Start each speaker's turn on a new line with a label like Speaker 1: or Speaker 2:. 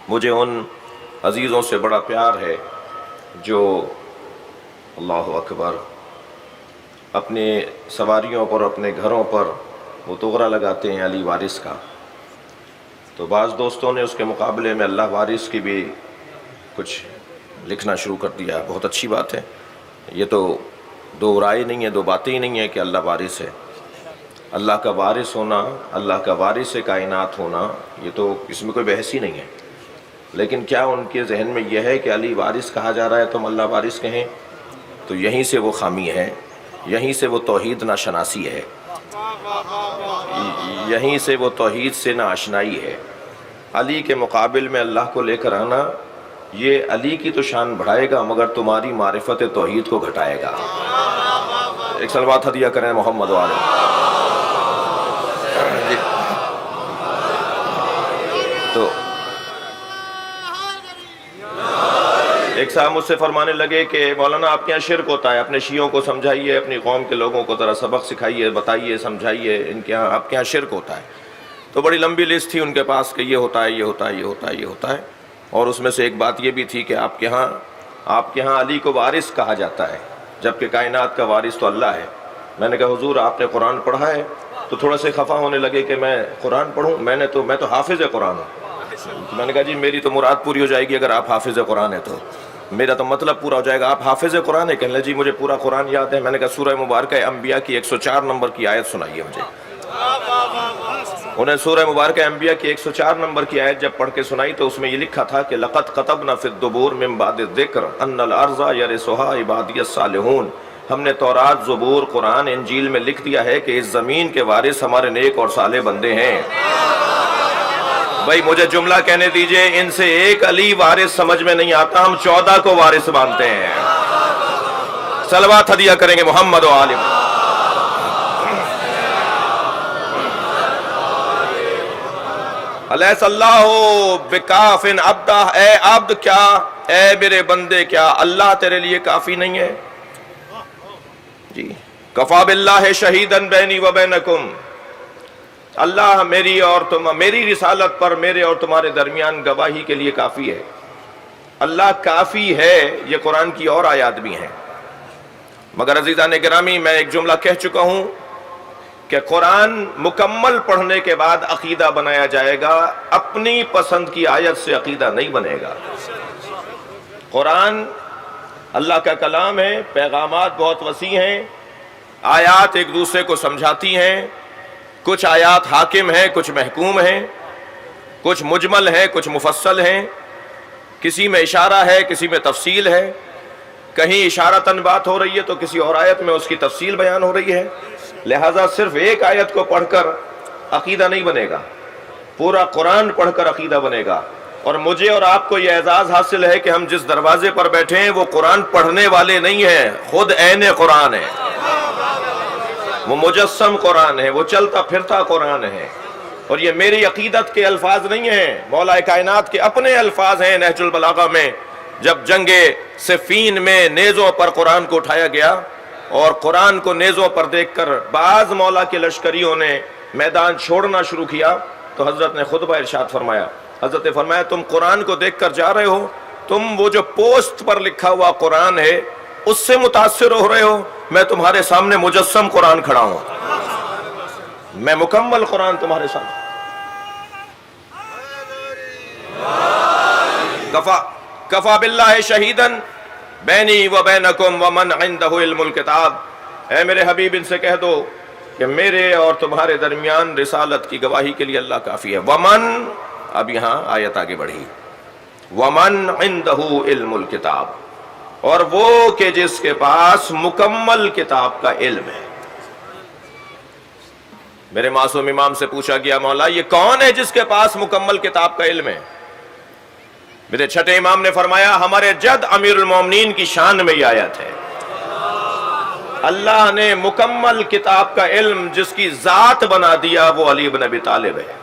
Speaker 1: مجھے ان عزیزوں سے بڑا پیار ہے جو اللہ اکبر اپنے سواریوں پر، اپنے گھروں پر وہ تغرا لگاتے ہیں علی وارث کا۔ تو بعض دوستوں نے اس کے مقابلے میں اللہ وارث کی بھی کچھ لکھنا شروع کر دیا۔ بہت اچھی بات ہے، یہ تو دو رائے نہیں ہے، دو باتیں ہی نہیں ہے کہ اللہ وارث ہے۔ اللہ کا وارث ہونا، اللہ کا وارث کائنات ہونا، یہ تو اس میں کوئی بحث ہی نہیں ہے۔ لیکن کیا ان کے ذہن میں یہ ہے کہ علی وارث کہا جا رہا ہے تم اللہ وارث کہیں؟ تو یہیں سے وہ خامی ہے، یہیں سے وہ توحید ناشناسی ہے، یہیں سے وہ توحید سے ناآشنائی ہے۔ علی کے مقابل میں اللہ کو لے کر آنا، یہ علی کی تو شان بڑھائے گا مگر تمہاری معرفت توحید کو گھٹائے گا۔ ایک صلوات ہدیہ کریں محمد والے۔ تو ایک صاحب مجھ سے فرمانے لگے کہ مولانا آپ کے یہاں شرک ہوتا ہے، اپنے شیعوں کو سمجھائیے، اپنی قوم کے لوگوں کو ذرا سبق سکھائیے، بتائیے، سمجھائیے، ان کے یہاں آپ کے یہاں شرک ہوتا ہے۔ تو بڑی لمبی لسٹ تھی ان کے پاس کہ یہ ہوتا ہے، یہ ہوتا ہے، یہ ہوتا ہے، یہ ہوتا ہے، اور اس میں سے ایک بات یہ بھی تھی کہ آپ کے ہاں علی کو وارث کہا جاتا ہے، جبکہ کائنات کا وارث تو اللہ ہے۔ میں نے کہا حضور آپ نے قرآن پڑھا ہے؟ تو تھوڑا سے خفا ہونے لگے کہ میں قرآن پڑھوں، میں تو حافظ قرآن ہوں۔ میں نے کہا جی میری تو مراد پوری ہو جائے گی اگر آپ حافظ قرآن ہیں تو، میرا تو مطلب پورا ہو جائے گا۔ آپ حافظ قرآن ہے؟ کہنے لگے جی مجھے پورا قرآن یاد ہے۔ میں نے کہا سورہ مبارکہ انبیاء کی 104 نمبر کی آیت سنائیے مجھے۔ انہیں سورہ مبارکہ انبیاء کی 104 نمبر کی آیت جب پڑھ کے سنائی تو اس میں یہ لکھا تھا کہ لَقَدْ كَتَبْنَا فِي الدُّبُورِ مِن بَعْدِ الذِّكْرِ أَنَّ الْأَرْضَ يَرِثُهَا عِبَادِيَ الصَّالِحُونَ۔ ہم نے تورات، زبور، قرآن، انجیل میں لکھ دیا ہے کہ اس زمین کے وارث ہمارے نیک اور صالح بندے ہیں۔ بھائی مجھے جملہ کہنے دیجئے، ان سے ایک علی وارث سمجھ میں نہیں آتا، ہم 14 کو وارث مانتے ہیں۔ صلوات ہدیہ کریں گے محمد و آل محمد۔ الیس اللہ بکاف عبدہ، اے عبد کیا، اے میرے بندے کیا اللہ تیرے لیے کافی نہیں ہے؟ جی کفا باللہ شہیدن بینی و بینکم، اللہ میری رسالت پر میرے اور تمہارے درمیان گواہی کے لیے کافی ہے۔ اللہ کافی ہے، یہ قرآن کی اور آیات بھی ہیں۔ مگر عزیزان گرامی میں ایک جملہ کہہ چکا ہوں کہ قرآن مکمل پڑھنے کے بعد عقیدہ بنایا جائے گا، اپنی پسند کی آیت سے عقیدہ نہیں بنے گا۔ قرآن اللہ کا کلام ہے، پیغامات بہت وسیع ہیں، آیات ایک دوسرے کو سمجھاتی ہیں، کچھ آیات حاکم ہیں، کچھ محکوم ہیں، کچھ مجمل ہیں، کچھ مفصل ہیں، کسی میں اشارہ ہے، کسی میں تفصیل ہے، کہیں اشارتاً بات ہو رہی ہے تو کسی اور آیت میں اس کی تفصیل بیان ہو رہی ہے۔ لہٰذا صرف ایک آیت کو پڑھ کر عقیدہ نہیں بنے گا، پورا قرآن پڑھ کر عقیدہ بنے گا۔ اور مجھے اور آپ کو یہ اعزاز حاصل ہے کہ ہم جس دروازے پر بیٹھے ہیں وہ قرآن پڑھنے والے نہیں ہیں، خود عین قرآن ہے، وہ مجسم قرآن ہے، وہ چلتا پھرتا قرآن ہے۔ اور یہ میری عقیدت کے الفاظ نہیں ہیں، مولا کائنات کے اپنے الفاظ ہیں۔ نہج البلاغہ میں جب جنگ صفین میں نیزوں پر قرآن کو اٹھایا گیا اور قرآن کو نیزوں پر دیکھ کر بعض مولا کے لشکریوں نے میدان چھوڑنا شروع کیا تو حضرت نے خطبہ ارشاد فرمایا، حضرت نے فرمایا تم قرآن کو دیکھ کر جا رہے ہو، تم وہ جو پوسٹ پر لکھا ہوا قرآن ہے اس سے متاثر ہو رہے ہو، میں تمہارے سامنے مجسم قرآن کھڑا ہوں، میں مکمل قرآن تمہارے سامنے۔ کفا باللہ شہیدن بینی و بینکم ومن عندہ علم الکتاب، اے میرے حبیب ان سے کہہ دو کہ میرے اور تمہارے درمیان رسالت کی گواہی کے لیے اللہ کافی ہے۔ ومن، اب یہاں آیت آگے بڑھی، ومن عندہ علم الکتاب، اور وہ کہ جس کے پاس مکمل کتاب کا علم ہے۔ میرے معصوم امام سے پوچھا گیا مولا یہ کون ہے جس کے پاس مکمل کتاب کا علم ہے؟ میرے چھٹے امام نے فرمایا ہمارے جد امیر المومنین کی شان میں یہ آیت ہے۔ اللہ نے مکمل کتاب کا علم جس کی ذات بنا دیا وہ علی بن ابی طالب ہے۔